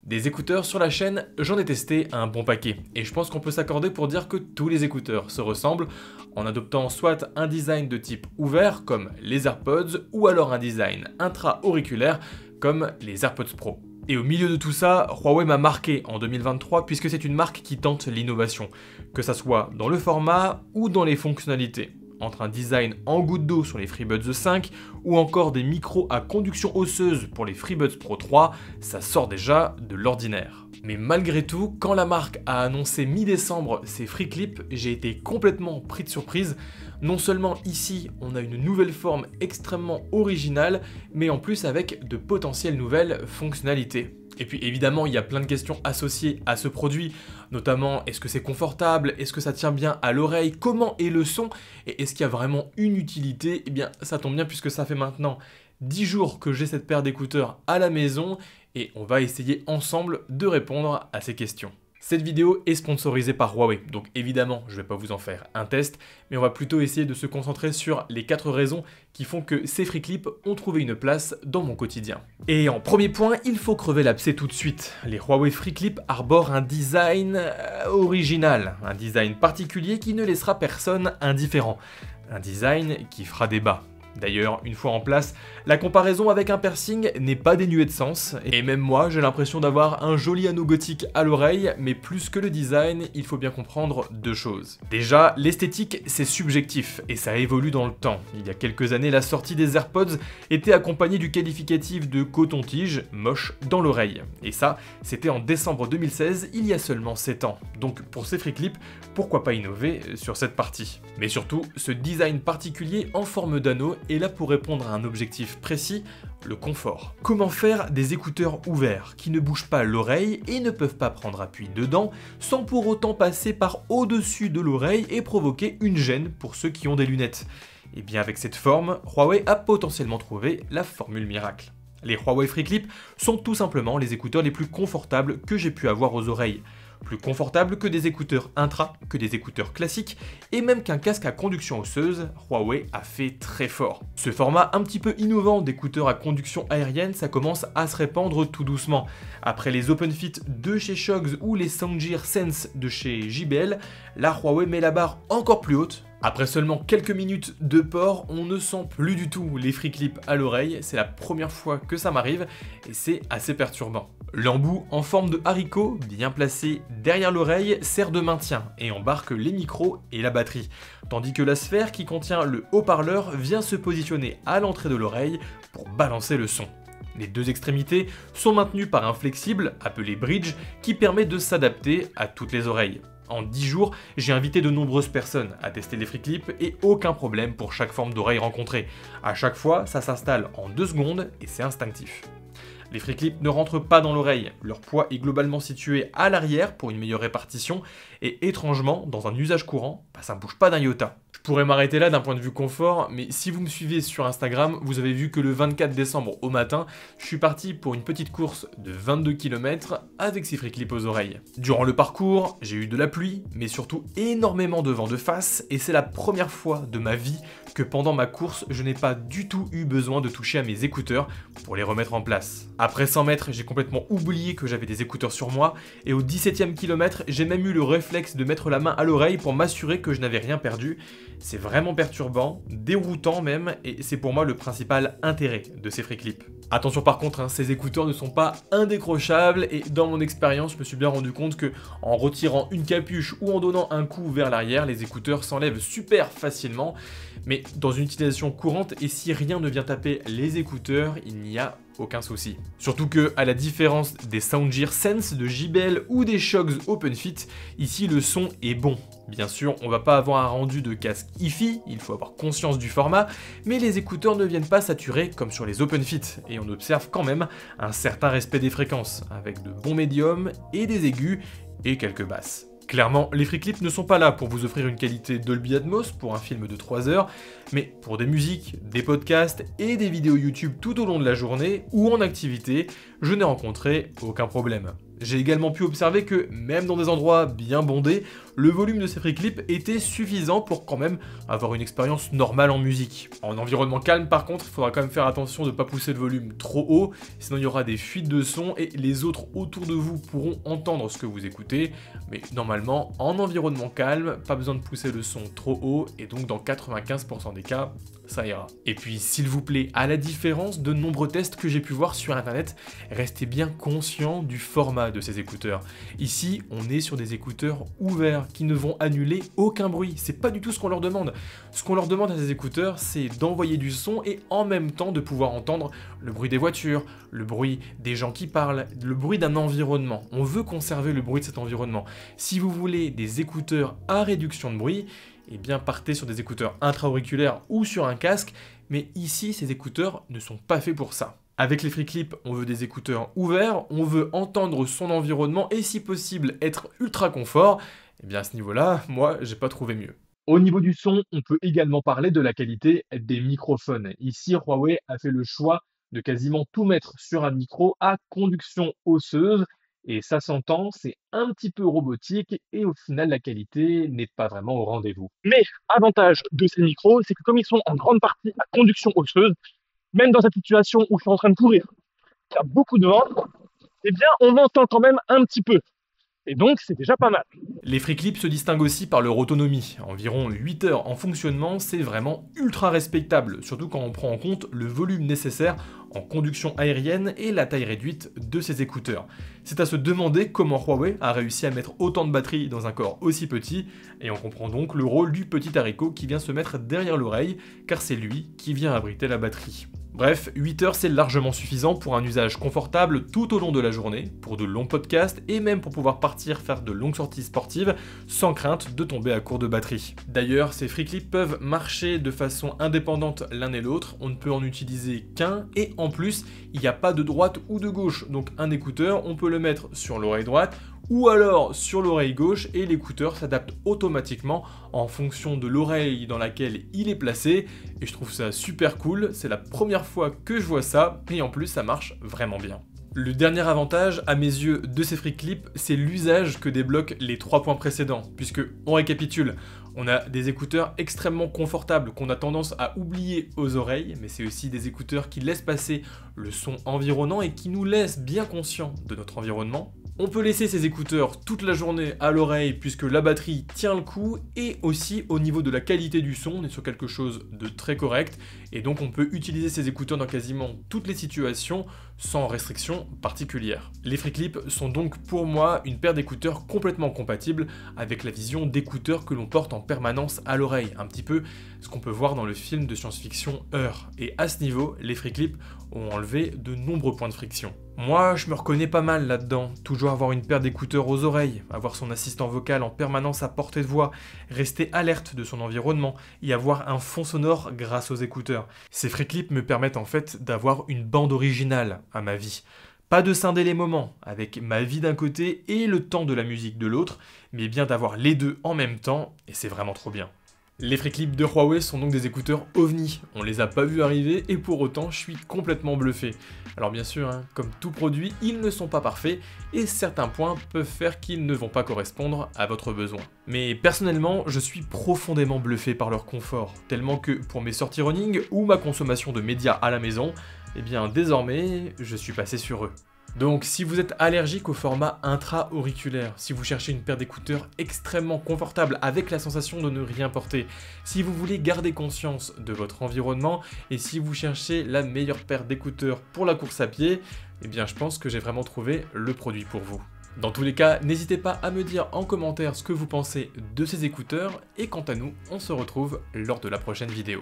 Des écouteurs sur la chaîne, j'en ai testé un bon paquet, et je pense qu'on peut s'accorder pour dire que tous les écouteurs se ressemblent, en adoptant soit un design de type ouvert, comme les AirPods, ou alors un design intra-auriculaire, comme les AirPods Pro. Et au milieu de tout ça, Huawei m'a marqué en 2023 puisque c'est une marque qui tente l'innovation, que ça soit dans le format ou dans les fonctionnalités. Entre un design en goutte d'eau sur les FreeBuds 5 ou encore des micros à conduction osseuse pour les FreeBuds Pro 3, ça sort déjà de l'ordinaire. Mais malgré tout, quand la marque a annoncé mi-décembre ses FreeClip, j'ai été complètement pris de surprise. Non seulement ici, on a une nouvelle forme extrêmement originale, mais en plus avec de potentielles nouvelles fonctionnalités. Et puis évidemment, il y a plein de questions associées à ce produit, notamment est-ce que c'est confortable, est-ce que ça tient bien à l'oreille, comment est le son, et est-ce qu'il y a vraiment une utilité? Eh bien, ça tombe bien puisque ça fait maintenant 10 jours que j'ai cette paire d'écouteurs à la maison, et on va essayer ensemble de répondre à ces questions. Cette vidéo est sponsorisée par Huawei, donc évidemment je ne vais pas vous en faire un test, mais on va plutôt essayer de se concentrer sur les 4 raisons qui font que ces FreeClip ont trouvé une place dans mon quotidien. Et en premier point, il faut crever l'abcès tout de suite. Les Huawei FreeClip arborent un design original, un design particulier qui ne laissera personne indifférent, un design qui fera débat. D'ailleurs, une fois en place, la comparaison avec un piercing n'est pas dénuée de sens, et même moi j'ai l'impression d'avoir un joli anneau gothique à l'oreille, mais plus que le design, il faut bien comprendre 2 choses. Déjà, l'esthétique c'est subjectif, et ça évolue dans le temps. Il y a quelques années, la sortie des AirPods était accompagnée du qualificatif de coton-tige, moche dans l'oreille. Et ça, c'était en décembre 2016, il y a seulement 7 ans. Donc pour ces FreeClip, pourquoi pas innover sur cette partie? Mais surtout, ce design particulier en forme d'anneau est là pour répondre à un objectif précis, le confort. Comment faire des écouteurs ouverts qui ne bougent pas l'oreille et ne peuvent pas prendre appui dedans sans pour autant passer par au-dessus de l'oreille et provoquer une gêne pour ceux qui ont des lunettes? Et bien avec cette forme, Huawei a potentiellement trouvé la formule miracle. Les Huawei FreeClip sont tout simplement les écouteurs les plus confortables que j'ai pu avoir aux oreilles. Plus confortable que des écouteurs intra, que des écouteurs classiques, et même qu'un casque à conduction osseuse, Huawei a fait très fort. Ce format un petit peu innovant d'écouteurs à conduction aérienne, ça commence à se répandre tout doucement. Après les OpenFit de chez Shogs ou les Soundgear Sense de chez JBL, la Huawei met la barre encore plus haute. Après seulement quelques minutes de port, on ne sent plus du tout les FreeClip à l'oreille, c'est la première fois que ça m'arrive et c'est assez perturbant. L'embout en forme de haricot, bien placé derrière l'oreille, sert de maintien et embarque les micros et la batterie, tandis que la sphère qui contient le haut-parleur vient se positionner à l'entrée de l'oreille pour balancer le son. Les 2 extrémités sont maintenues par un flexible, appelé bridge, qui permet de s'adapter à toutes les oreilles. En 10 jours, j'ai invité de nombreuses personnes à tester les FreeClip et aucun problème pour chaque forme d'oreille rencontrée. À chaque fois, ça s'installe en 2 secondes et c'est instinctif. Les FreeClip ne rentrent pas dans l'oreille, leur poids est globalement situé à l'arrière pour une meilleure répartition, et étrangement, dans un usage courant, ça ne bouge pas d'un iota. Je pourrais m'arrêter là d'un point de vue confort, mais si vous me suivez sur Instagram, vous avez vu que le 24 décembre au matin, je suis parti pour une petite course de 22 km avec ces FreeClip aux oreilles. Durant le parcours, j'ai eu de la pluie, mais surtout énormément de vent de face, et c'est la première fois de ma vie que pendant ma course, je n'ai pas du tout eu besoin de toucher à mes écouteurs pour les remettre en place. Après 100 mètres, j'ai complètement oublié que j'avais des écouteurs sur moi, et au 17e kilomètre, j'ai même eu le réflexe de mettre la main à l'oreille pour m'assurer que je n'avais rien perdu. C'est vraiment perturbant, déroutant même, et c'est pour moi le principal intérêt de ces FreeClip. Attention par contre, ces écouteurs ne sont pas indécrochables, et dans mon expérience, je me suis bien rendu compte que en retirant une capuche ou en donnant un coup vers l'arrière, les écouteurs s'enlèvent super facilement, mais dans une utilisation courante, et si rien ne vient taper les écouteurs, il n'y a aucun souci. Surtout que, à la différence des Soundgear Sense de JBL ou des Shogs OpenFit, ici le son est bon. Bien sûr, on va pas avoir un rendu de casque hi-fi, il faut avoir conscience du format, mais les écouteurs ne viennent pas saturer comme sur les OpenFit, et on observe quand même un certain respect des fréquences, avec de bons médiums et des aigus et quelques basses. Clairement, les FreeClip ne sont pas là pour vous offrir une qualité Dolby Atmos pour un film de 3 heures, mais pour des musiques, des podcasts et des vidéos YouTube tout au long de la journée ou en activité, je n'ai rencontré aucun problème. J'ai également pu observer que, même dans des endroits bien bondés, le volume de ces free clips était suffisant pour quand même avoir une expérience normale en musique. En environnement calme par contre, il faudra quand même faire attention de ne pas pousser le volume trop haut, sinon il y aura des fuites de son et les autres autour de vous pourront entendre ce que vous écoutez, mais normalement en environnement calme, pas besoin de pousser le son trop haut et donc dans 95% des cas, ça ira. Et puis s'il vous plaît, à la différence de nombreux tests que j'ai pu voir sur internet, restez bien conscient du format de ces écouteurs. Ici, on est sur des écouteurs ouverts qui ne vont annuler aucun bruit. C'est pas du tout ce qu'on leur demande. Ce qu'on leur demande à ces écouteurs, c'est d'envoyer du son et en même temps de pouvoir entendre le bruit des voitures, le bruit des gens qui parlent, le bruit d'un environnement. On veut conserver le bruit de cet environnement. Si vous voulez des écouteurs à réduction de bruit, eh bien partez sur des écouteurs intra-auriculaires ou sur un casque, mais ici, ces écouteurs ne sont pas faits pour ça. Avec les free clips, on veut des écouteurs ouverts, on veut entendre son environnement et si possible être ultra confort. Et bien à ce niveau-là, moi, j'ai pas trouvé mieux. Au niveau du son, on peut également parler de la qualité des microphones. Ici, Huawei a fait le choix de quasiment tout mettre sur un micro à conduction osseuse. Et ça s'entend, c'est un petit peu robotique et au final, la qualité n'est pas vraiment au rendez-vous. Mais avantage de ces micros, c'est que comme ils sont en grande partie à conduction osseuse, même dans cette situation où je suis en train de courir, il y a beaucoup de vent, eh bien on entend quand même un petit peu. Et donc c'est déjà pas mal. Les free clips se distinguent aussi par leur autonomie. Environ 8 heures en fonctionnement, c'est vraiment ultra respectable, surtout quand on prend en compte le volume nécessaire en conduction aérienne et la taille réduite de ces écouteurs. C'est à se demander comment Huawei a réussi à mettre autant de batterie dans un corps aussi petit, et on comprend donc le rôle du petit haricot qui vient se mettre derrière l'oreille, car c'est lui qui vient abriter la batterie. Bref, 8 heures c'est largement suffisant pour un usage confortable tout au long de la journée, pour de longs podcasts et même pour pouvoir partir faire de longues sorties sportives sans crainte de tomber à court de batterie. D'ailleurs, ces free clips peuvent marcher de façon indépendante l'un et l'autre, on ne peut en utiliser qu'un et en plus, il n'y a pas de droite ou de gauche, donc un écouteur, on peut le mettre sur l'oreille droite ou alors sur l'oreille gauche et l'écouteur s'adapte automatiquement en fonction de l'oreille dans laquelle il est placé et je trouve ça super cool, c'est la première fois que je vois ça et en plus ça marche vraiment bien. Le dernier avantage, à mes yeux, de ces free clips, c'est l'usage que débloquent les 3 points précédents, puisque, on récapitule, on a des écouteurs extrêmement confortables qu'on a tendance à oublier aux oreilles, mais c'est aussi des écouteurs qui laissent passer le son environnant et qui nous laissent bien conscients de notre environnement. On peut laisser ces écouteurs toute la journée à l'oreille puisque la batterie tient le coup et aussi au niveau de la qualité du son, on est sur quelque chose de très correct et donc on peut utiliser ces écouteurs dans quasiment toutes les situations sans restriction particulière. Les free clips sont donc pour moi une paire d'écouteurs complètement compatible avec la vision d'écouteurs que l'on porte en permanence à l'oreille, un petit peu ce qu'on peut voir dans le film de science-fiction Heure. Et à ce niveau, les free clips ont enlevé de nombreux points de friction. Moi, je me reconnais pas mal là-dedans, toujours avoir une paire d'écouteurs aux oreilles, avoir son assistant vocal en permanence à portée de voix, rester alerte de son environnement et avoir un fond sonore grâce aux écouteurs. Ces free clips me permettent en fait d'avoir une bande originale à ma vie. Pas de scinder les moments, avec ma vie d'un côté et le temps de la musique de l'autre, mais bien d'avoir les deux en même temps, et c'est vraiment trop bien. Les free clips de Huawei sont donc des écouteurs ovni, on les a pas vus arriver et pour autant je suis complètement bluffé. Alors bien sûr, comme tout produit, ils ne sont pas parfaits et certains points peuvent faire qu'ils ne vont pas correspondre à votre besoin. Mais personnellement, je suis profondément bluffé par leur confort, tellement que pour mes sorties running ou ma consommation de médias à la maison, eh bien désormais, je suis passé sur eux. Donc si vous êtes allergique au format intra-auriculaire, si vous cherchez une paire d'écouteurs extrêmement confortable avec la sensation de ne rien porter, si vous voulez garder conscience de votre environnement et si vous cherchez la meilleure paire d'écouteurs pour la course à pied, eh bien je pense que j'ai vraiment trouvé le produit pour vous. Dans tous les cas, n'hésitez pas à me dire en commentaire ce que vous pensez de ces écouteurs et quant à nous, on se retrouve lors de la prochaine vidéo.